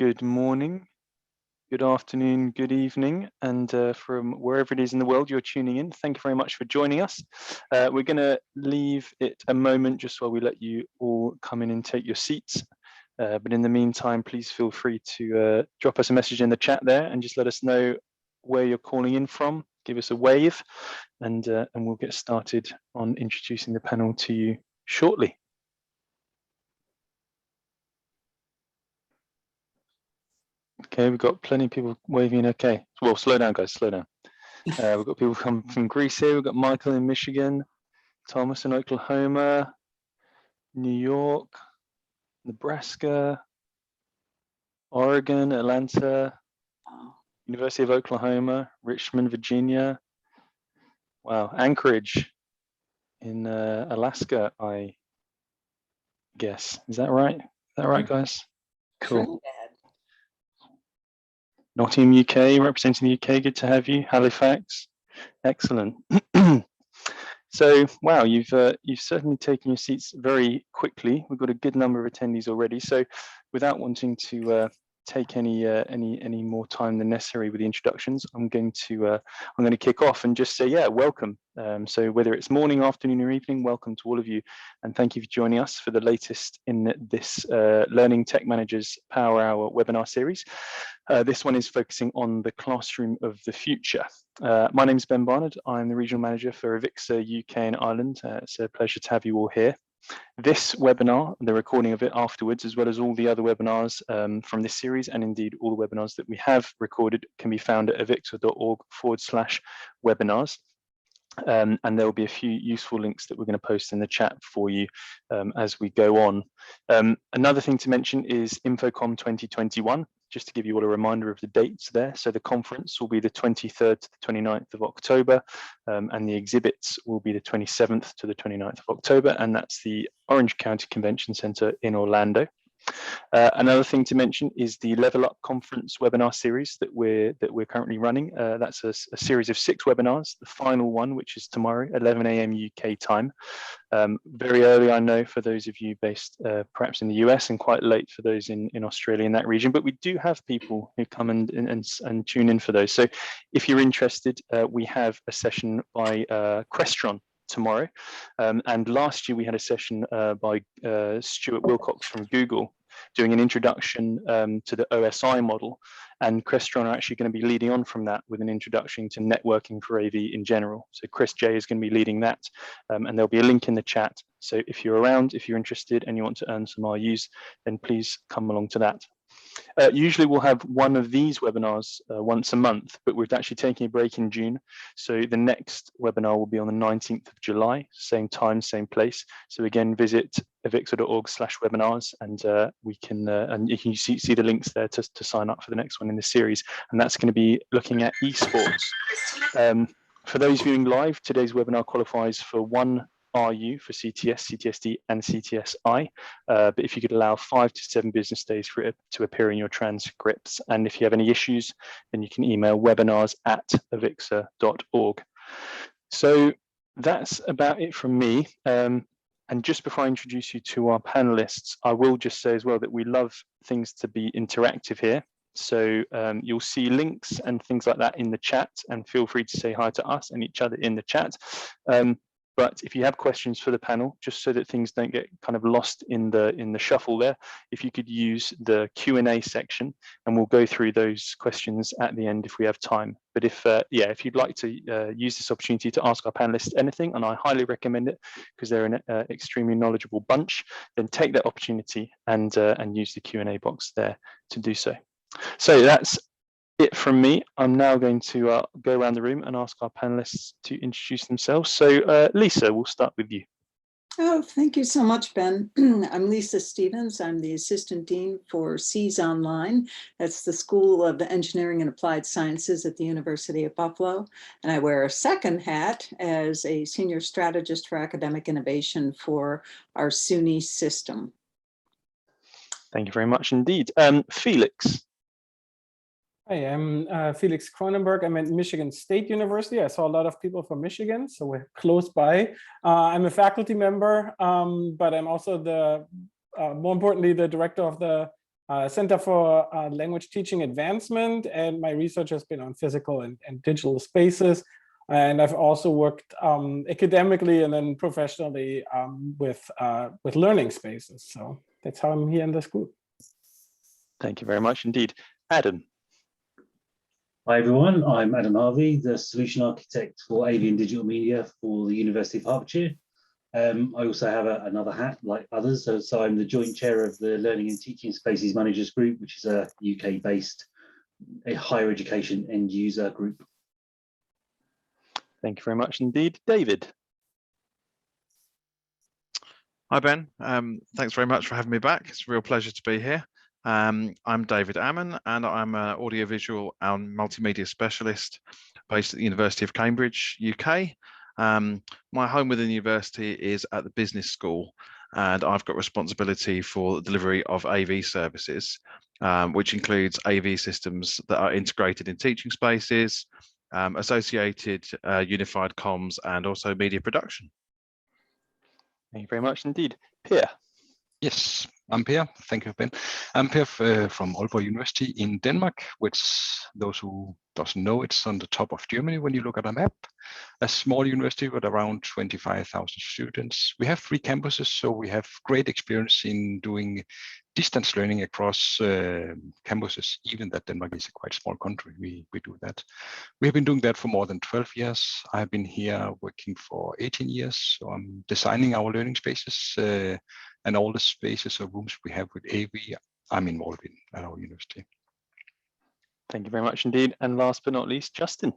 good morning, good afternoon, good evening, and from wherever it is in the world you're tuning in, thank you very much for joining us. We're going to leave it a moment just while we let you all come in and take your seats. But in the meantime, please feel free to drop us a message in the chat there and just let us know where you're calling in from. Give us a wave, and we'll get started on introducing the panel to you shortly. Okay, we've got plenty of people waving. Okay, well, slow down, guys, slow down. We've got people come from Greece here. We've got Michael in Michigan, Thomas in Oklahoma, New York, Nebraska, Oregon, Atlanta, University of Oklahoma, Richmond, Virginia. Wow, Anchorage in Alaska, I guess. Is that right? Is that right, guys? Cool. Nottingham, UK, representing the UK. Good to have you. Halifax, excellent. So, wow, you've certainly taken your seats very quickly. We've got a good number of attendees already. So, without wanting to take any more time than necessary with the introductions, I'm going to kick off and just say, yeah, welcome. So whether it's morning, afternoon, or evening, welcome to all of you, and thank you for joining us for the latest in this Learning Tech Managers Power Hour webinar series. This one is focusing on the classroom of the future. My name is Ben Barnard. I'm the Regional Manager for AVIXA UK and Ireland. It's a pleasure to have you all here. This webinar, the recording of it afterwards, as well as all the other webinars from this series, and indeed all the webinars that we have recorded, can be found at avixa.org/webinars. And there will be a few useful links that we're going to post in the chat for you as we go on. Another thing to mention is InfoComm 2021, just to give you all a reminder of the dates there. So the conference will be the 23rd to the 29th of October, and the exhibits will be the 27th to the 29th of October, and that's the Orange County Convention Center in Orlando. Another thing to mention is the Level Up Conference webinar series that we're currently running. That's a series of 6 webinars. The final one, which is tomorrow, 11 a.m. UK time. Very early, I know, for those of you based perhaps in the US, and quite late for those in Australia, in that region. But we do have people who come and tune in for those. So if you're interested, we have a session by Crestron tomorrow, and last year we had a session by Stuart Wilcox from Google doing an introduction to the OSI model, and Crestron are actually going to be leading on from that with an introduction to networking for AV in general. So Chris J is going to be leading that, and there'll be a link in the chat. So if you're around, if you're interested and you want to earn some RUs, then please come along to that. Usually we'll have one of these webinars once a month, but we're actually taking a break in June. So the next webinar will be on the 19th of July, same time, same place. So again, visit avixa.org/webinars, and we can and you can see the links there to sign up for the next one in the series. And that's going to be looking at esports. For those viewing live, today's webinar qualifies for 1 RU for CTS, CTSD, and CTSI. But if you could allow 5 to 7 business days for it to appear in your transcripts. And if you have any issues, then you can email webinars@avixa.org. So that's about it from me. And just before I introduce you to our panelists, I will just say as well that we love things to be interactive here. So you'll see links and things like that in the chat, and feel free to say hi to us and each other in the chat. But if you have questions for the panel, just so that things don't get kind of lost in the shuffle there, if you could use the Q&A section, and we'll go through those questions at the end if we have time. But if you'd like to use this opportunity to ask our panelists anything, and I highly recommend it because they're an extremely knowledgeable bunch, then take that opportunity and use the Q&A box there to do so. So that's it from me. I'm now going to go around the room and ask our panelists to introduce themselves. So Lisa, we'll start with you. Oh, thank you so much, Ben. I'm Lisa Stevens. I'm the Assistant Dean for SEAS Online. That's the School of Engineering and Applied Sciences at the University of Buffalo. And I wear a second hat as a Senior Strategist for Academic Innovation for our SUNY system. Thank you very much indeed. Felix. Hi, I'm Felix Cronenberg. I'm at Michigan State University. I saw a lot of people from Michigan, so we're close by. I'm a faculty member, but I'm also more importantly, the director of the Center for Language Teaching Advancement, and my research has been on physical and digital spaces. And I've also worked academically and then professionally with learning spaces. So that's how I'm here in this group. Thank you very much indeed. Adam. Hi everyone, I'm Adam Harvey, the Solution Architect for AV and Digital Media for the University of Hertfordshire. I also have another hat like others, so I'm the Joint Chair of the Learning and Teaching Spaces Managers Group, which is a UK-based higher education end user group. Thank you very much indeed. David. Hi Ben, thanks very much for having me back. It's a real pleasure to be here. I'm David Ammon, and I'm an audiovisual and multimedia specialist based at the University of Cambridge, UK. My home within the university is at the business school, and I've got responsibility for the delivery of AV services, which includes AV systems that are integrated in teaching spaces, associated unified comms, and also media production. Thank you very much indeed. Pierre. Yes, I'm Per. Thank you, Ben. I'm Per from Aalborg University in Denmark, which those who doesn't know, it's on the top of Germany when you look at a map. A small university with around 25,000 students. We have 3 campuses, so we have great experience in doing distance learning across campuses, even that Denmark is a quite small country. We do that. We have been doing that for more than 12 years. I've been here working for 18 years, so I'm designing our learning spaces and all the spaces or rooms we have with AV, I'm involved in at our university. Thank you very much indeed. And last but not least, Justin.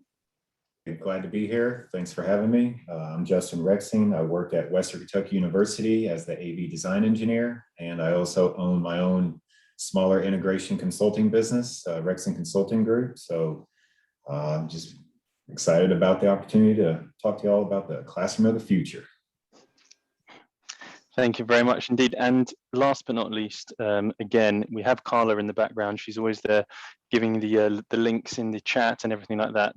Glad to be here. Thanks for having me. I'm Justin Rexing. I work at Western Kentucky University as the AV design engineer, and I also own my own smaller integration consulting business, Rexing Consulting Group. So I'm just excited about the opportunity to talk to you all about the classroom of the future. Thank you very much indeed. And last but not least, again, we have Carla in the background. She's always there giving the links in the chat and everything like that.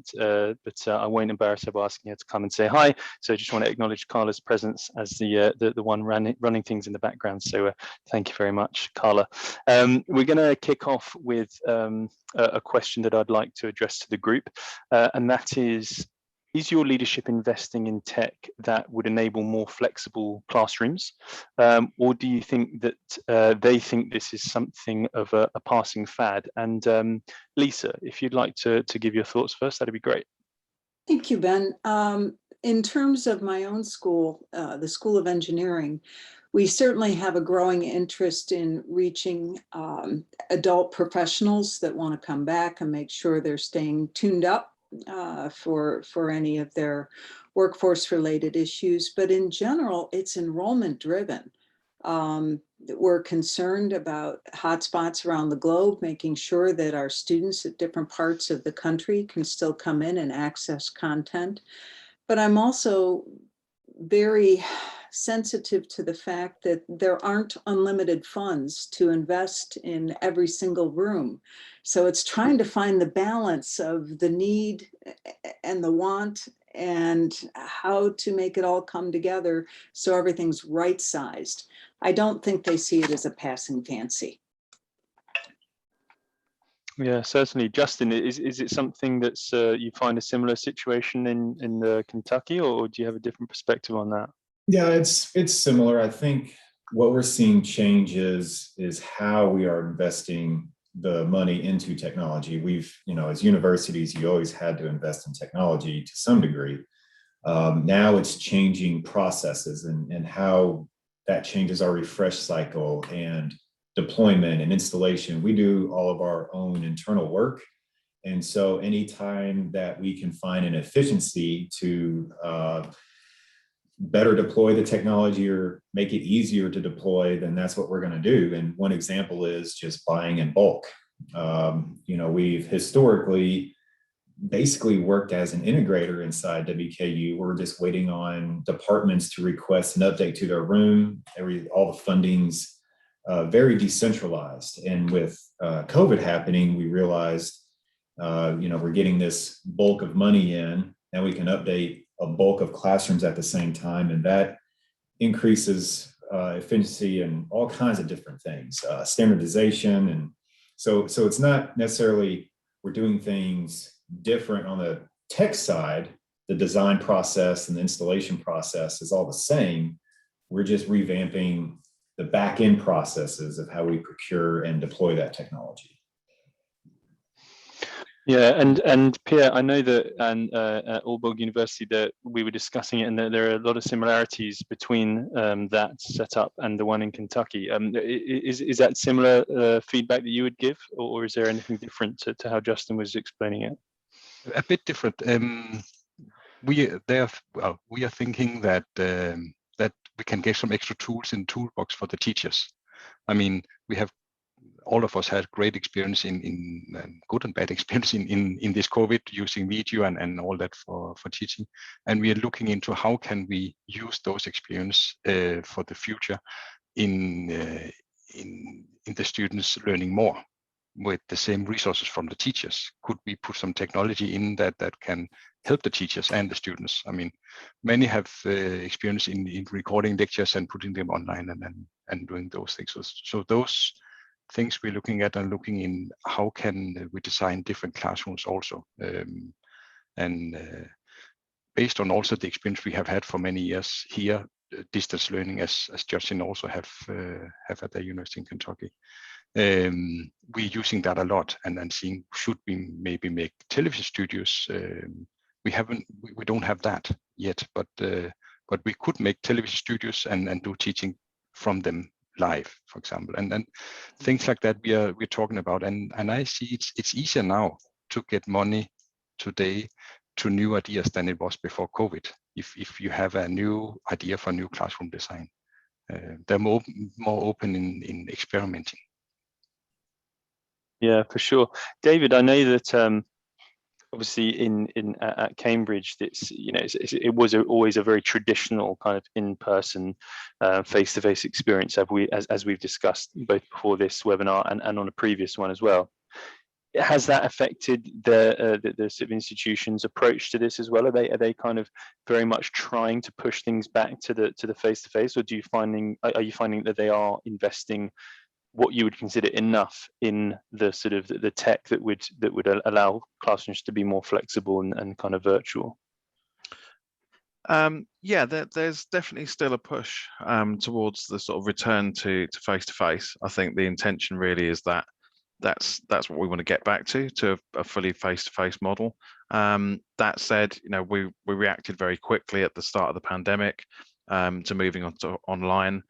But I won't embarrass her by asking her to come and say hi. So I just want to acknowledge Carla's presence as the one running things in the background. So thank you very much, Carla. We're going to kick off with a question that I'd like to address to the group, and that is your leadership investing in tech that would enable more flexible classrooms? Or do you think that they think this is something of a passing fad? And Lisa, if you'd like to give your thoughts first, that'd be great. Thank you, Ben. In terms of my own school, the School of Engineering, we certainly have a growing interest in reaching adult professionals that want to come back and make sure they're staying tuned up for any of their workforce related issues. But in general, it's enrollment driven. We're concerned about hotspots around the globe, making sure that our students at different parts of the country can still come in and access content. But I'm also very sensitive to the fact that there aren't unlimited funds to invest in every single room. So it's trying to find the balance of the need and the want and how to make it all come together so everything's right-sized. I don't think they see it as a passing fancy. Yeah, certainly. Justin, is it something that's you find a similar situation in Kentucky, or do you have a different perspective on that? Yeah, it's similar. I think what we're seeing change is how we are investing the money into technology. We've, as universities, you always had to invest in technology to some degree. Now it's changing processes and how that changes our refresh cycle and deployment and installation. We do all of our own internal work. And so anytime that we can find an efficiency to better deploy the technology or make it easier to deploy, then that's what we're going to do. And one example is just buying in bulk. We've historically basically worked as an integrator inside WKU. We're just waiting on departments to request an update to their room. All the funding's very decentralized. And with COVID happening, we realized, we're getting this bulk of money in, and we can update a bulk of classrooms at the same time. And that increases efficiency and all kinds of different things, standardization. And so it's not necessarily we're doing things different on the tech side. The design process and the installation process is all the same. We're just revamping the back end processes of how we procure and deploy that technology. Yeah, and Pierre, I know that at Aalborg University that we were discussing it, and that there are a lot of similarities between that setup and the one in Kentucky. Is that similar feedback that you would give, or is there anything different to how Justin was explaining it? A bit different. We are thinking that that we can get some extra tools in the toolbox for the teachers. I mean, all of us had great experience in good and bad experience in this COVID, using video and all that for teaching. And we are looking into how can we use those experience for the future in the students learning more with the same resources from the teachers. Could we put some technology in that can help the teachers and the students? I mean, many have experience in recording lectures and putting them online and doing those things. So those things we're looking at and looking in how can we design different classrooms also. Based on also the experience we have had for many years here, distance learning as Justin also have at the University in Kentucky. We're using that a lot and seeing should we maybe make television studios. We don't have that yet, but we could make television studios and do teaching from them live, for example, and things like that we're talking about. And I see it's easier now to get money today to new ideas than it was before COVID. If you have a new idea for a new classroom design, they're more open in experimenting. Yeah, for sure. David, I know that obviously at Cambridge, it was always a very traditional kind of in-person, face-to-face experience, as we've discussed both before this webinar and on a previous one as well. Has that affected the sort of institution's approach to this as well? Are they kind of very much trying to push things back to the face-to-face, or are you finding that they are investing what you would consider enough in the sort of the tech that would allow classrooms to be more flexible and kind of virtual? Yeah, there's definitely still a push towards the sort of return to face-to-face. I think the intention really is that's what we want to get back to a fully face-to-face model. That said, we reacted very quickly at the start of the pandemic to moving on to online.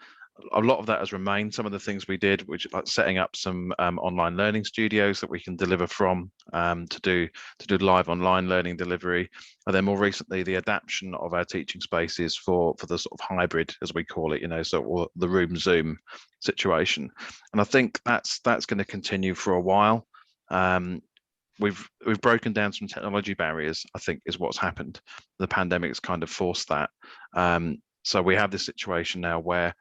A lot of that has remained. Some of the things we did, which like setting up some online learning studios that we can deliver from to do live online learning delivery, and then more recently the adaptation of our teaching spaces for the sort of hybrid, as we call it, so the room Zoom situation. And I think that's going to continue for a while. We've broken down some technology barriers, I think, is what's happened. The pandemic's kind of forced that. So we have this situation now where,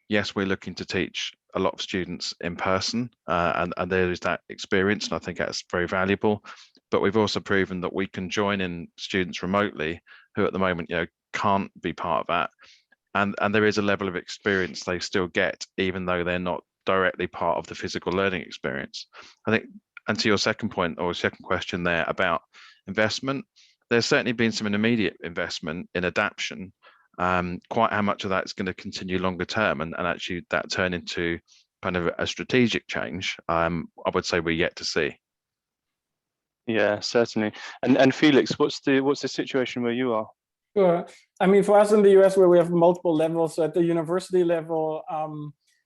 yes, we're looking to teach a lot of students in person, and there is that experience, and I think that's very valuable. But we've also proven that we can join in students remotely who at the moment, can't be part of that. And there is a level of experience they still get, even though they're not directly part of the physical learning experience. I think, and to your second point or second question there about investment, there's certainly been some immediate investment in adaptation. Quite how much of that is going to continue longer term and actually that turn into kind of a strategic change, I would say we're yet to see. Yeah, certainly. And Felix, what's the situation where you are? Sure. I mean, for us in the US, where we have multiple levels, so at the university level,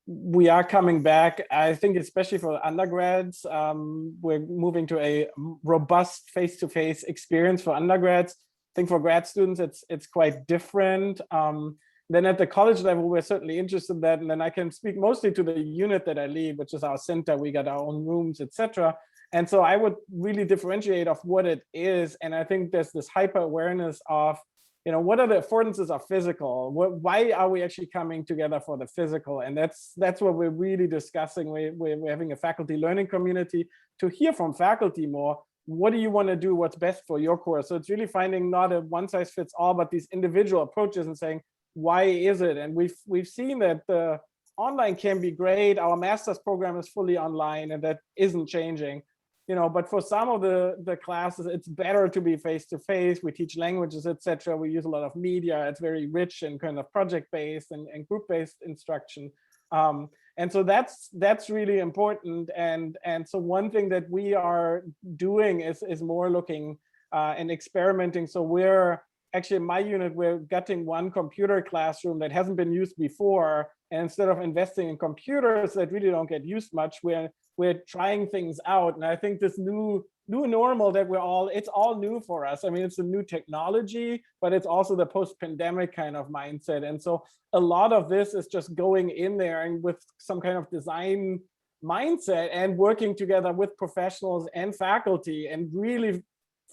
we are coming back. I think especially for undergrads, we're moving to a robust face-to-face experience for undergrads. I think for grad students, it's quite different. Then at the college level, we're certainly interested in that. And then I can speak mostly to the unit that I lead, which is our center. We got our own rooms, etc. And so I would really differentiate of what it is. And I think there's this hyper awareness of, what are the affordances of physical? Why are we actually coming together for the physical? And that's what we're really discussing. We're having a faculty learning community to hear from faculty more. What do you want to do? What's best for your course? So it's really finding not a one size fits all, but these individual approaches and saying, why is it? And we've seen that the online can be great. Our master's program is fully online, and that isn't changing. But for some of the classes, it's better to be face-to-face. We teach languages, etc. We use a lot of media. It's very rich and kind of project-based and group-based instruction. And so that's really important. And so one thing that we are doing is more looking and experimenting. So we're actually, in my unit, we're getting one computer classroom that hasn't been used before. And instead of investing in computers that really don't get used much, we're trying things out. And I think this new normal that it's all new for us. I mean, it's a new technology, but it's also the post-pandemic kind of mindset. And so a lot of this is just going in there and with some kind of design mindset and working together with professionals and faculty and really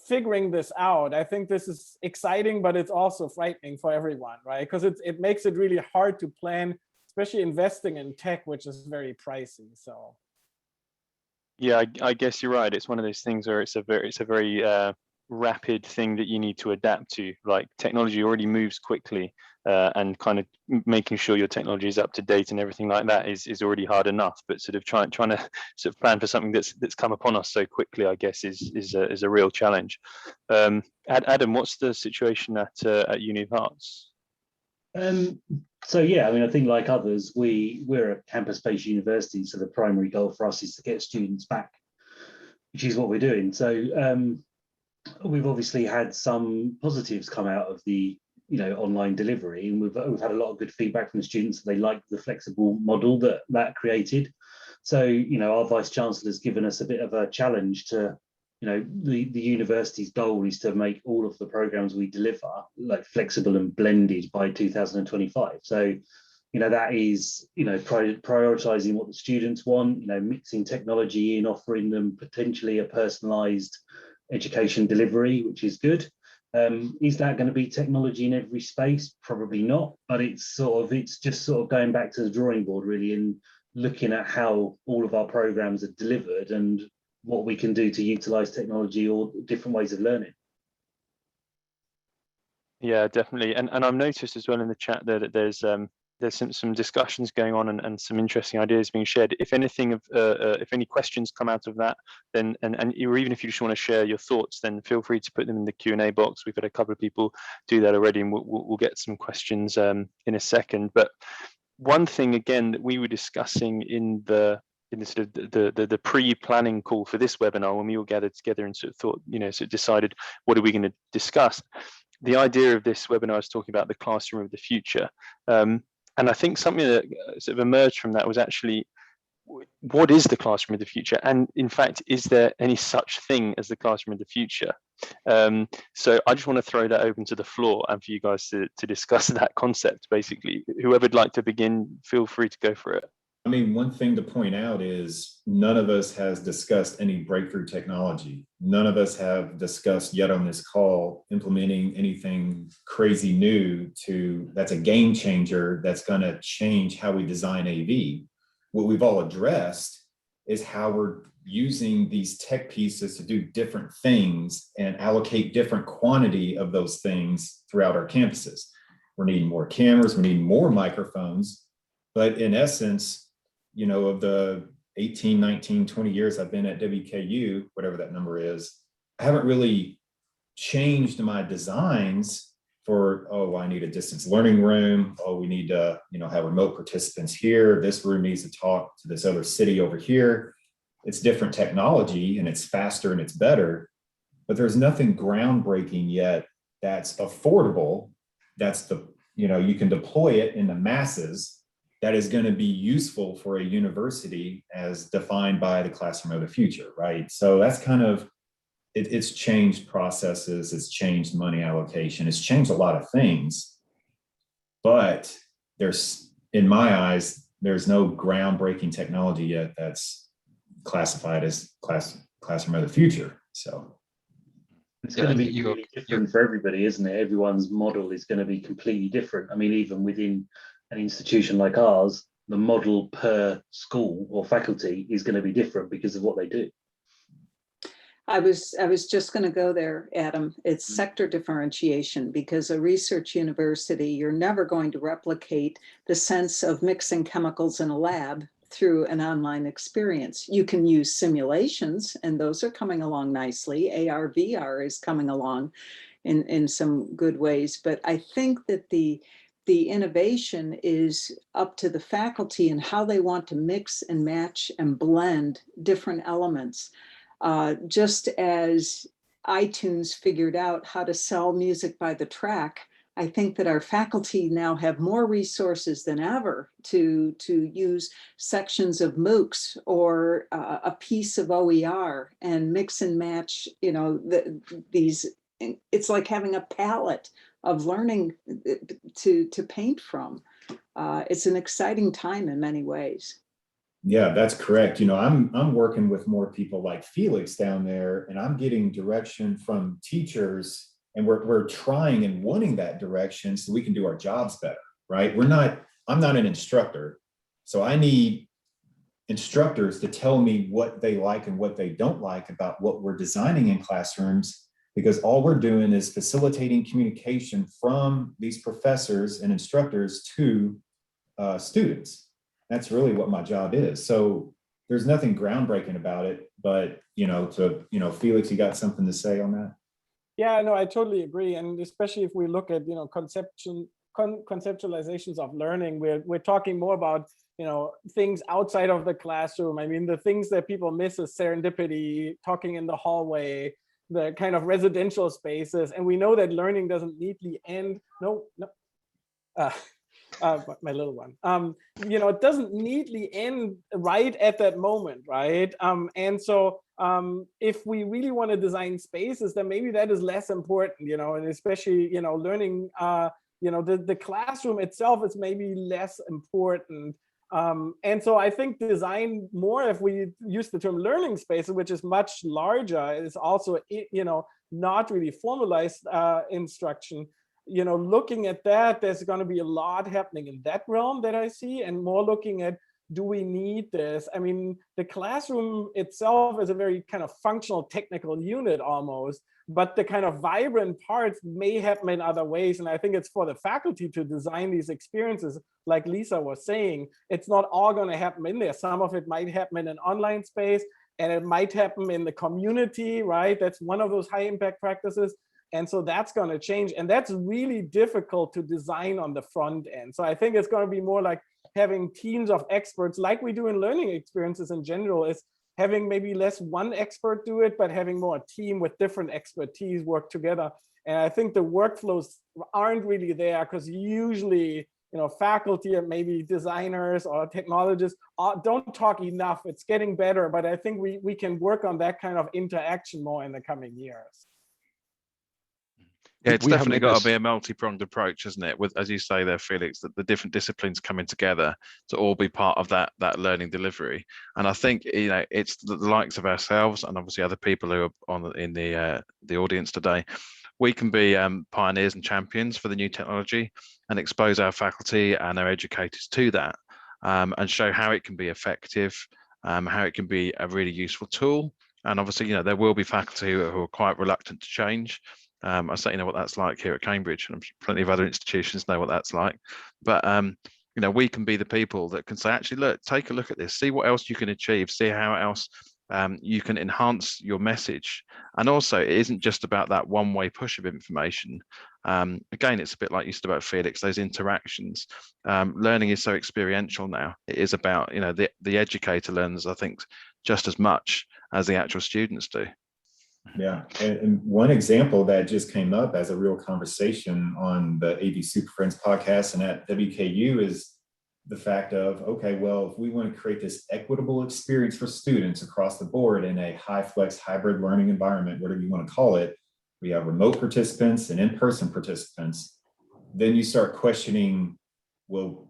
figuring this out. I think this is exciting, but it's also frightening for everyone, right? Because it makes it really hard to plan, especially investing in tech, which is very pricey. So. Yeah, I guess you're right. It's one of those things where it's a very rapid thing that you need to adapt to. Like, technology already moves quickly, and kind of making sure your technology is up to date and everything like that is already hard enough. But sort of trying to sort of plan for something that's come upon us so quickly, I guess, is a real challenge. Adam, what's the situation at Uni of Hearts? So yeah, I mean, I think like others, we're a campus-based university, so the primary goal for us is to get students back, which is what we're doing. So we've obviously had some positives come out of the online delivery, and we've had a lot of good feedback from the students. They like the flexible model that created. So our vice chancellor has given us a bit of a challenge to. The university's goal is to make all of the programs we deliver like flexible and blended by 2025. So, that is, prioritizing what the students want, mixing technology in, offering them potentially a personalized education delivery, which is good. Is that going to be technology in every space? Probably not, but it's just going back to the drawing board really, and looking at how all of our programs are delivered and what we can do to utilize technology or different ways of learning. Yeah, definitely. And I've noticed as well in the chat that there's some discussions going on and some interesting ideas being shared. If anything, if any questions come out of that, then or even if you just want to share your thoughts, then feel free to put them in the Q&A box. We've had a couple of people do that already, and we'll get some questions in a second. But one thing again that we were discussing in the sort of the pre-planning call for this webinar, when we all gathered together and sort of thought, sort of decided what are we going to discuss. The idea of this webinar is talking about the classroom of the future, and I think something that sort of emerged from that was actually, what is the classroom of the future? And in fact, is there any such thing as the classroom of the future? So I just want to throw that open to the floor and for you guys to discuss that concept. Basically, whoever'd like to begin, feel free to go for it. I mean, one thing to point out is none of us has discussed any breakthrough technology. None of us have discussed yet on this call implementing anything crazy new that's a game changer that's going to change how we design AV. What we've all addressed is how we're using these tech pieces to do different things and allocate different quantity of those things throughout our campuses. We're needing more cameras, we're needing more microphones, but in essence, of the 18, 19, 20 years I've been at WKU, whatever that number is, I haven't really changed my designs for, I need a distance learning room. We need to, have remote participants here. This room needs to talk to this other city over here. It's different technology and it's faster and it's better, but there's nothing groundbreaking yet that's affordable. That's you can deploy it in the masses. That is going to be useful for a university as defined by the classroom of the future, right? So that's kind of, it's changed processes, it's changed money allocation, it's changed a lot of things. But in my eyes, there's no groundbreaking technology yet that's classified as classroom of the future. So it's going to be really different for everybody, isn't it? Everyone's model is going to be completely different. I mean, even within an institution like ours, the model per school or faculty is going to be different because of what they do. I was just going to go there, Adam. It's sector differentiation, because a research university, you're never going to replicate the sense of mixing chemicals in a lab through an online experience. You can use simulations, and those are coming along nicely. AR, VR is coming along in some good ways. But I think that the innovation is up to the faculty and how they want to mix and match and blend different elements. Just as iTunes figured out how to sell music by the track, I think that our faculty now have more resources than ever to use sections of MOOCs or a piece of OER and mix and match, these. It's like having a palette of learning to paint from. It's an exciting time in many ways. Yeah, that's correct. I'm working with more people like Felix down there, and I'm getting direction from teachers, and we're trying and wanting that direction so we can do our jobs better, right? I'm not an instructor, so I need instructors to tell me what they like and what they don't like about what we're designing in classrooms, because all we're doing is facilitating communication from these professors and instructors to students. That's really what my job is. So there's nothing groundbreaking about it, but Felix, you got something to say on that? Yeah, no, I totally agree. And especially if we look at, conceptualizations of learning, we're talking more about, things outside of the classroom. I mean, the things that people miss is serendipity, talking in the hallway, the kind of residential spaces. And we know that learning doesn't neatly end. My little one, it doesn't neatly end right at that moment, right? And so if we really want to design spaces, then maybe that is less important, and especially, learning, the classroom itself is maybe less important. And so I think design more, if we use the term learning spaces, which is much larger, is also, not really formalized instruction. Looking at that, there's going to be a lot happening in that realm that I see, and more looking at, do we need this? I mean, the classroom itself is a very kind of functional technical unit almost, but the kind of vibrant parts may happen in other ways. And I think it's for the faculty to design these experiences, like Lisa was saying. It's not all going to happen in there. Some of it might happen in an online space, and it might happen in the community, right? That's one of those high impact practices. And so that's going to change. And that's really difficult to design on the front end. So I think it's going to be more like having teams of experts, like we do in learning experiences in general, is having maybe less one expert do it, but having more a team with different expertise work together. And I think the workflows aren't really there, because usually, faculty and maybe designers or technologists don't talk enough. It's getting better, but I think we can work on that kind of interaction more in the coming years. Yeah, it's definitely got to be a multi-pronged approach, isn't it? With, as you say there, Felix, that the different disciplines coming together to all be part of that learning delivery. And I think it's the likes of ourselves and obviously other people who are in the audience today. We can be pioneers and champions for the new technology and expose our faculty and our educators to that, and show how it can be effective, how it can be a really useful tool. And obviously, there will be faculty who are quite reluctant to change. I certainly know what that's like here at Cambridge, and plenty of other institutions know what that's like. But we can be the people that can say, actually, look, take a look at this, see what else you can achieve, see how else you can enhance your message. And also, it isn't just about that one-way push of information. Again, it's a bit like you said about Felix, those interactions. Learning is so experiential now. It is about, the educator learns, I think, just as much as the actual students do. Yeah, and one example that just came up as a real conversation on the AV Super Friends podcast and at WKU is the fact of, okay, well, if we want to create this equitable experience for students across the board in a high flex hybrid learning environment, whatever you want to call it, we have remote participants and in-person participants, then you start questioning, well,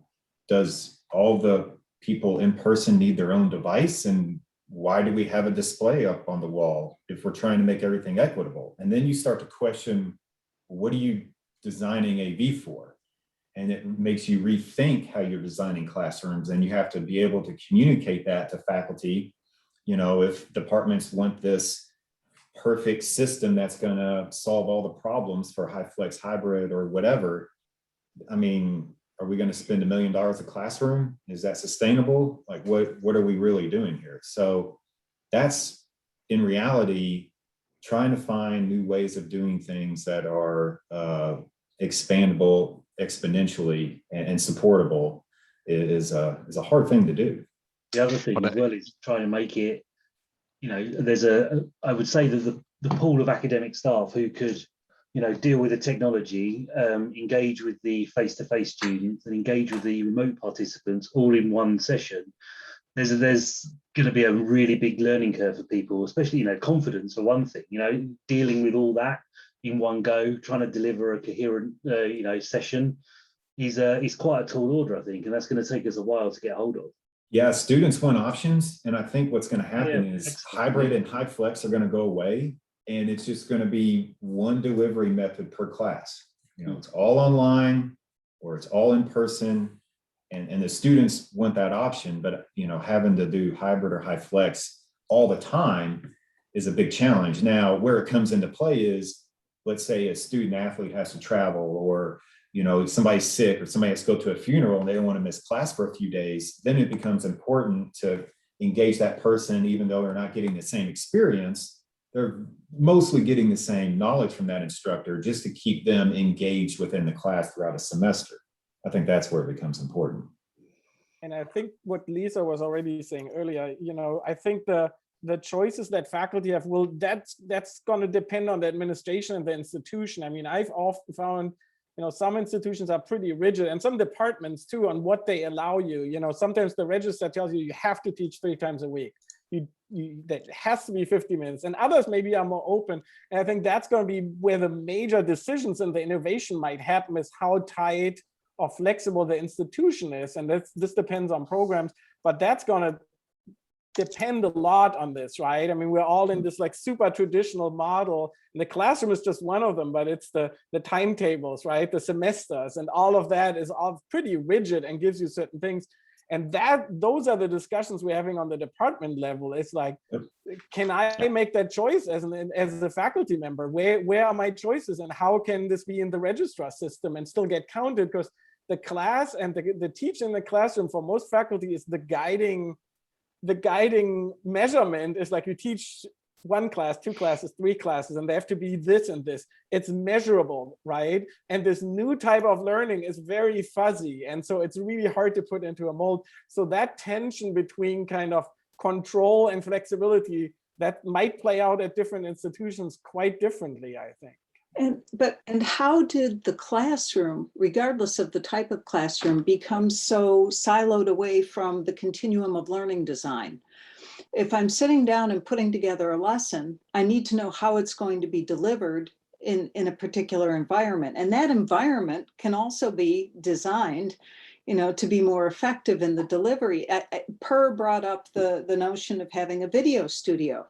does all the people in person need their own device? And why do we have a display up on the wall if we're trying to make everything equitable? And then you start to question, what are you designing AV for? And it makes you rethink how you're designing classrooms, and you have to be able to communicate that to faculty. If departments want this perfect system that's going to solve all the problems for high flex hybrid or whatever. I mean, are we going to spend $1 million a classroom? Is that sustainable? Like, what are we really doing here? So that's, in reality, trying to find new ways of doing things that are expandable exponentially and supportable is a hard thing to do. The other thing as well is trying to make it, you know, there's I would say that the pool of academic staff who could, you know, deal with the technology, engage with the face-to-face students and engage with the remote participants all in one session. There's going to be a really big learning curve for people, especially, you know, confidence for one thing, you know, dealing with all that in one go, trying to deliver a coherent, you know, session is quite a tall order, I think, and that's going to take us a while to get hold of. Yeah, students want options, and I think what's going to happen is hybrid and high flex are going to go away, and it's just going to be one delivery method per class. You know, it's all online or it's all in person, and the students want that option, but, you know, having to do hybrid or high flex all the time is a big challenge. Now, where it comes into play is, let's say a student athlete has to travel, or, you know, somebody's sick, or somebody has to go to a funeral and they don't want to miss class for a few days. Then it becomes important to engage that person, even though they're not getting the same experience. They're mostly getting the same knowledge from that instructor, just to keep them engaged within the class throughout a semester. I think that's where it becomes important. And I think what Lisa was already saying earlier, you know, I think the choices that faculty have that's going to depend on the administration and the institution. I mean, I've often found, you know, some institutions are pretty rigid, and some departments too, on what they allow you. You know, sometimes the register tells you have to teach 3 times a week. That has to be 50 minutes, and others maybe are more open. And I think that's going to be where the major decisions in the innovation might happen, is how tight or flexible the institution is. And this depends on programs, but that's going to depend a lot on this, right? I mean, we're all in this like super traditional model, and the classroom is just one of them, but it's the timetables, right? The semesters and all of that is all pretty rigid and gives you certain things. And those are the discussions we're having on the department level. It's like, can I make that choice as a faculty member? Where are my choices, and how can this be in the registrar system and still get counted? Because the class and the teaching in the classroom for most faculty is the guiding measurement. Is like, you teach 1 class, 2 classes, 3 classes, and they have to be this and this. It's measurable, right? And this new type of learning is very fuzzy, and so it's really hard to put into a mold. So that tension between kind of control and flexibility, that might play out at different institutions quite differently, I think. And how did the classroom, regardless of the type of classroom, become so siloed away from the continuum of learning design? If I'm sitting down and putting together a lesson, I need to know how it's going to be delivered in a particular environment. And that environment can also be designed, you know, to be more effective in the delivery. Per brought up the notion of having a video studio.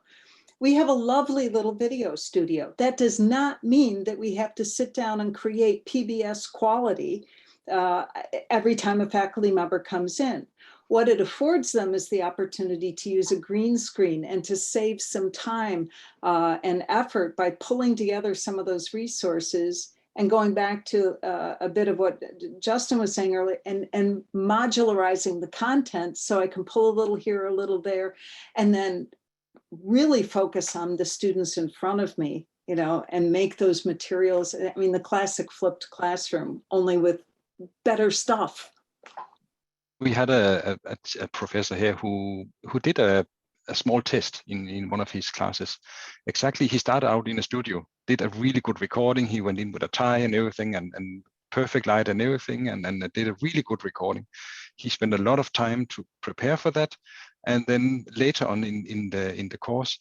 We have a lovely little video studio. That does not mean that we have to sit down and create PBS quality every time a faculty member comes in. What it affords them is the opportunity to use a green screen and to save some time and effort by pulling together some of those resources, and going back to a bit of what Justin was saying earlier, and modularizing the content, so I can pull a little here, a little there, and then really focus on the students in front of me, you know, and make those materials. I mean, the classic flipped classroom, only with better stuff. We had a professor here who did a small test in one of his classes. Exactly, he started out in a studio, did a really good recording. He went in with a tie and everything, and perfect light and everything, and did a really good recording. He spent a lot of time to prepare for that. And then later on in the course,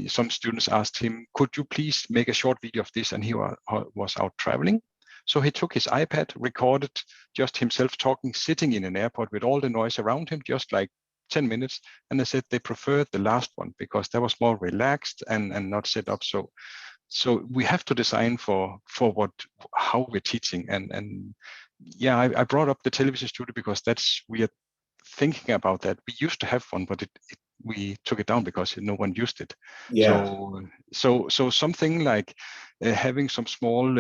some students asked him, could you please make a short video of this? And he was out traveling. So he took his iPad, recorded just himself talking, sitting in an airport with all the noise around him, just like 10 minutes. And they said they preferred the last one because that was more relaxed and not set up. So we have to design for how we're teaching. And yeah, I brought up the television studio because we are thinking about that. We used to have one, but we took it down because no one used it. Yeah. So something like having some small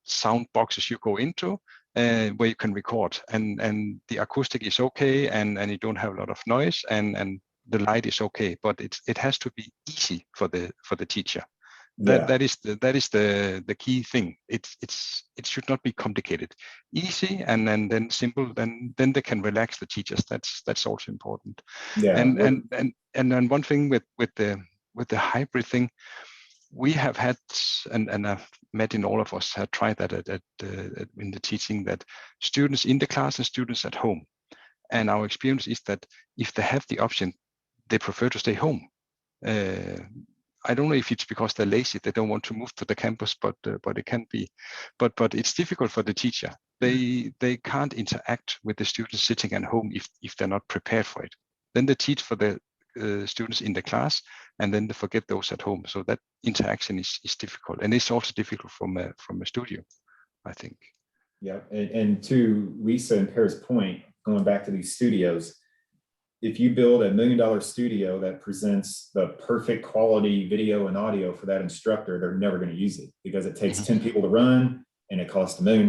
sound boxes you go into where you can record, and the acoustic is okay, and you don't have a lot of noise, and the light is okay, but it has to be easy for the teacher. That is the key thing. It should not be complicated. Easy and then simple. Then they can relax the teachers. That's also important. Yeah. And then one thing with the hybrid thing, we have had, and I've met in all of us have tried that in the teaching, that students in the class and students at home. And our experience is that if they have the option, they prefer to stay home. I don't know if it's because they're lazy, they don't want to move to the campus, but it can be. But it's difficult for the teacher. They can't interact with the students sitting at home if they're not prepared for it. Then they teach for the students in the class, and then they forget those at home. So that interaction is difficult, and it's also difficult from a studio, I think. Yeah, and to Lisa and Per's point, going back to these studios, if you build $1 million studio that presents the perfect quality video and audio for that instructor, they're never going to use it because it takes 10 people to run and it costs $1 million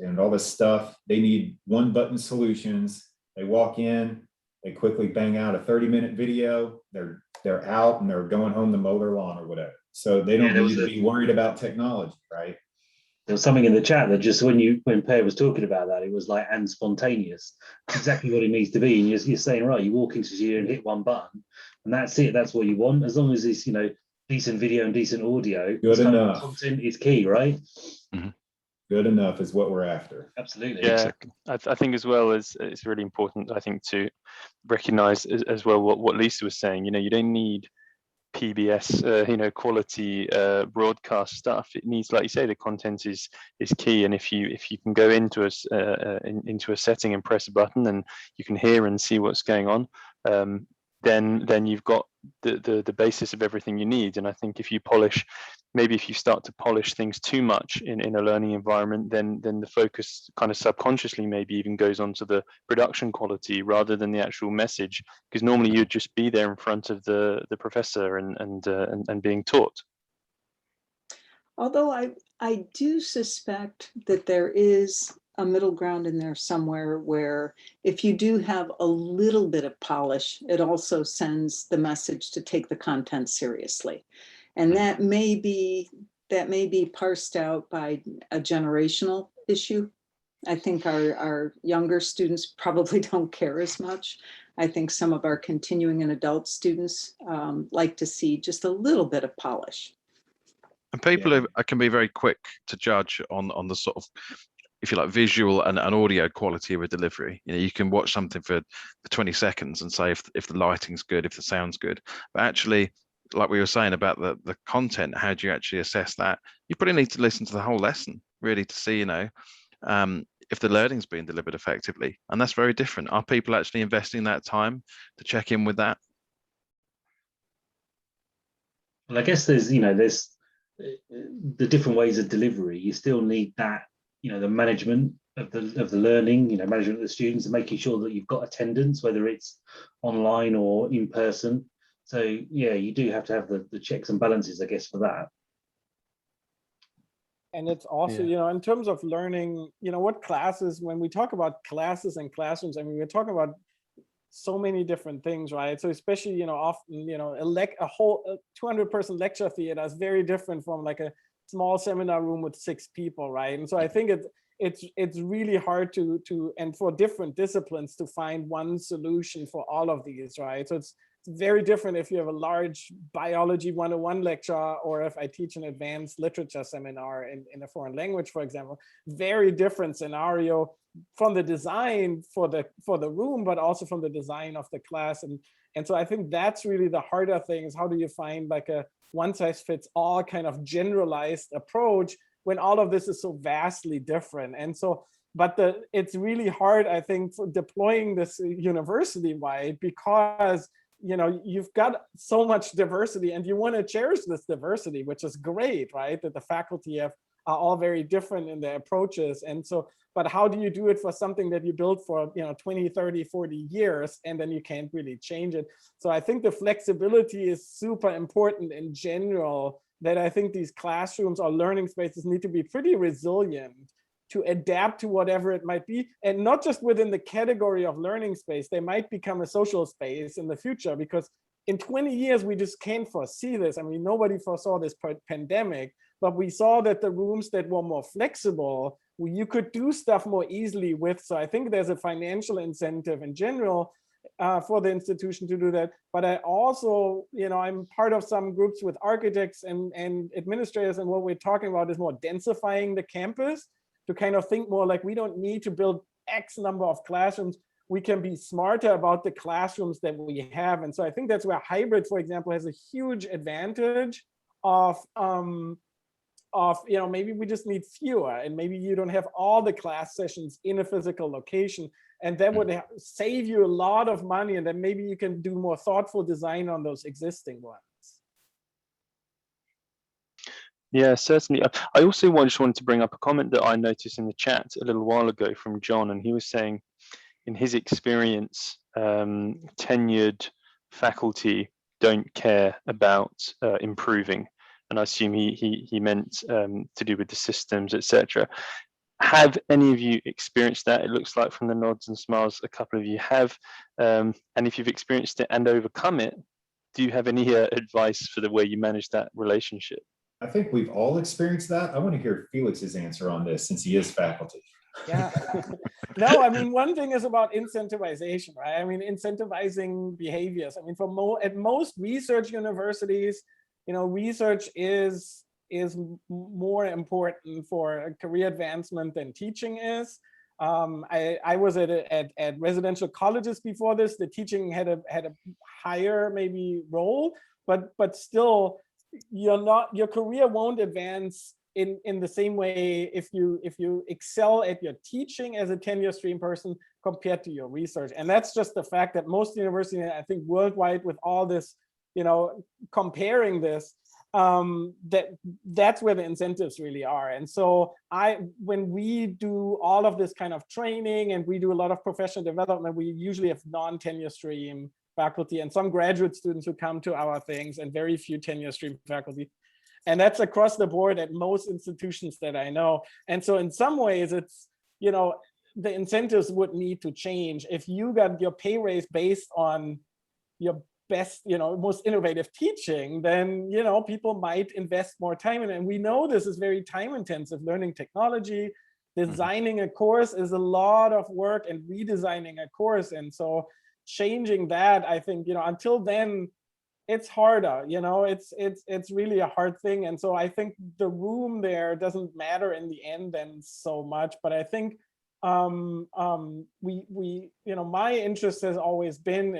and all this stuff. They need one button solutions. They walk in, they quickly bang out a 30-minute video. They're out and they're going home to mow their lawn or whatever. So they don't need to be worried about technology, right? There was something in the chat that just when Per was talking about that, it was like, and spontaneous. It's exactly what it needs to be. And you're saying, right, you walk into the studio and hit one button, and that's it. That's what you want. As long as it's, decent video and decent audio. Good enough. Content is key, right? Mm-hmm. Good enough is what we're after. Absolutely. Yeah, exactly. I think as well as it's really important, I think, to recognize as well what Lisa was saying. You don't need PBS, quality broadcast stuff. It needs, like you say, the content is key. And if you can go into a setting and press a button and you can hear and see what's going on, then you've got the basis of everything you need. And I think if you start to polish things too much in a learning environment, then the focus kind of subconsciously maybe even goes on to the production quality rather than the actual message, because normally you'd just be there in front of the professor and being taught. Although I do suspect that there is a middle ground in there somewhere where if you do have a little bit of polish, it also sends the message to take the content seriously. And that may be parsed out by a generational issue. I think our younger students probably don't care as much. I think some of our continuing and adult students like to see just a little bit of polish. And people can be very quick to judge on the sort of, if you like, visual and audio quality of a delivery. You can watch something for 20 seconds and say if the lighting's good, if the sound's good. But actually, like we were saying about the content, how do you actually assess that? You probably need to listen to the whole lesson really to see, if the learning's being delivered effectively. And that's very different. Are people actually investing that time to check in with that? Well, I guess there's the different ways of delivery. You still need that, the management of the learning, management of the students, and making sure that you've got attendance, whether it's online or in person. So yeah, you do have to have the checks and balances, I guess, for that. And it's also, in terms of learning, what classes, when we talk about classes and classrooms, I mean, we're talking about so many different things, right? So especially, often, a whole 200-person lecture theater is very different from like a small seminar room with 6 people, right? And so I think it's really hard to and for different disciplines to find one solution for all of these, right? So it's very different if you have a large biology 101 lecture, or if I teach an advanced literature seminar in a foreign language, for example. Very different scenario from the design for the room, but also from the design of the class. And so I think that's really the harder thing, is how do you find like a one-size-fits-all kind of generalized approach when all of this is so vastly different. And so, but it's really hard, I think, for deploying this university-wide, because you've got so much diversity and you want to cherish this diversity, which is great, right? That the faculty have are all very different in their approaches. And so, but how do you do it for something that you built for 20, 30, 40 years, and then you can't really change it? So I think the flexibility is super important in general, that I think these classrooms or learning spaces need to be pretty resilient to adapt to whatever it might be, and not just within the category of learning space. They might become a social space in the future, because in 20 years, we just can't foresee this. I mean, nobody foresaw this pandemic, but we saw that the rooms that were more flexible, you could do stuff more easily with. So I think there's a financial incentive in general for the institution to do that. But I also, I'm part of some groups with architects and administrators, and what we're talking about is more densifying the campus, to kind of think more like, we don't need to build X number of classrooms. We can be smarter about the classrooms that we have. And so I think that's where hybrid, for example, has a huge advantage of maybe we just need fewer, and maybe you don't have all the class sessions in a physical location, and that would save you a lot of money, and then maybe you can do more thoughtful design on those existing ones. Yeah, certainly. I also just wanted to bring up a comment that I noticed in the chat a little while ago from John, and he was saying, in his experience, tenured faculty don't care about improving, and I assume he meant to do with the systems, etc. Have any of you experienced that? It looks like from the nods and smiles, a couple of you have. And if you've experienced it and overcome it, do you have any advice for the way you manage that relationship? I think we've all experienced that. I want to hear Felix's answer on this, since he is faculty. Yeah. No, I mean, one thing is about incentivization, right? I mean, incentivizing behaviors. I mean, at most research universities, research is more important for career advancement than teaching is. I was at residential colleges before this. The teaching had a higher maybe role, but still, your career won't advance in the same way if you excel at your teaching as a tenure stream person compared to your research. And that's just the fact that most universities, I think worldwide, with all this, comparing this, that's where the incentives really are. And so when we do all of this kind of training and we do a lot of professional development, we usually have non-tenure stream faculty and some graduate students who come to our things, and very few tenure stream faculty. And that's across the board at most institutions that I know. And so in some ways, it's, the incentives would need to change. If you got your pay raise based on your best, most innovative teaching, then, people might invest more time in it. And we know this is very time intensive. Learning technology, designing a course is a lot of work, and redesigning a course. And so changing that, I think, until then, it's harder, it's really a hard thing. And so I think the room there doesn't matter in the end then so much. But I think my interest has always been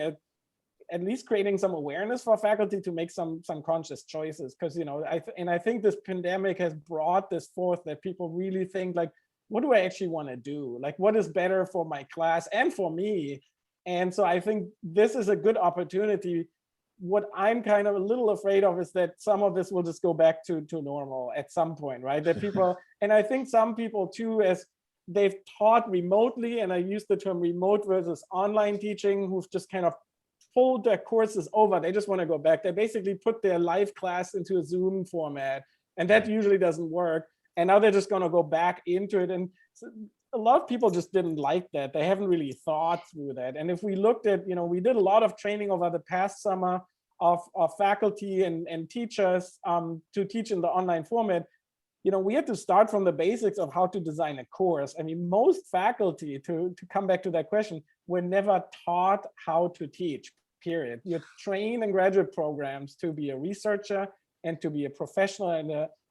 at least creating some awareness for faculty to make some conscious choices, because I think this pandemic has brought this forth, that people really think like, what do I actually want to do? Like, what is better for my class and for me? And so I think this is a good opportunity. What I'm kind of a little afraid of is that some of this will just go back to normal at some point, right? That people, and I think some people too, as they've taught remotely, and I use the term remote versus online teaching, who've just kind of pulled their courses over. They just want to go back. They basically put their live class into a Zoom format, and that usually doesn't work. And now they're just going to go back into it. And a lot of people just didn't like that. They haven't really thought through that. And if we looked at, we did a lot of training over the past summer of faculty and teachers to teach in the online format. We had to start from the basics of how to design a course. I mean, most faculty, to come back to that question, were never taught how to teach, period. You're trained in graduate programs to be a researcher and to be a professional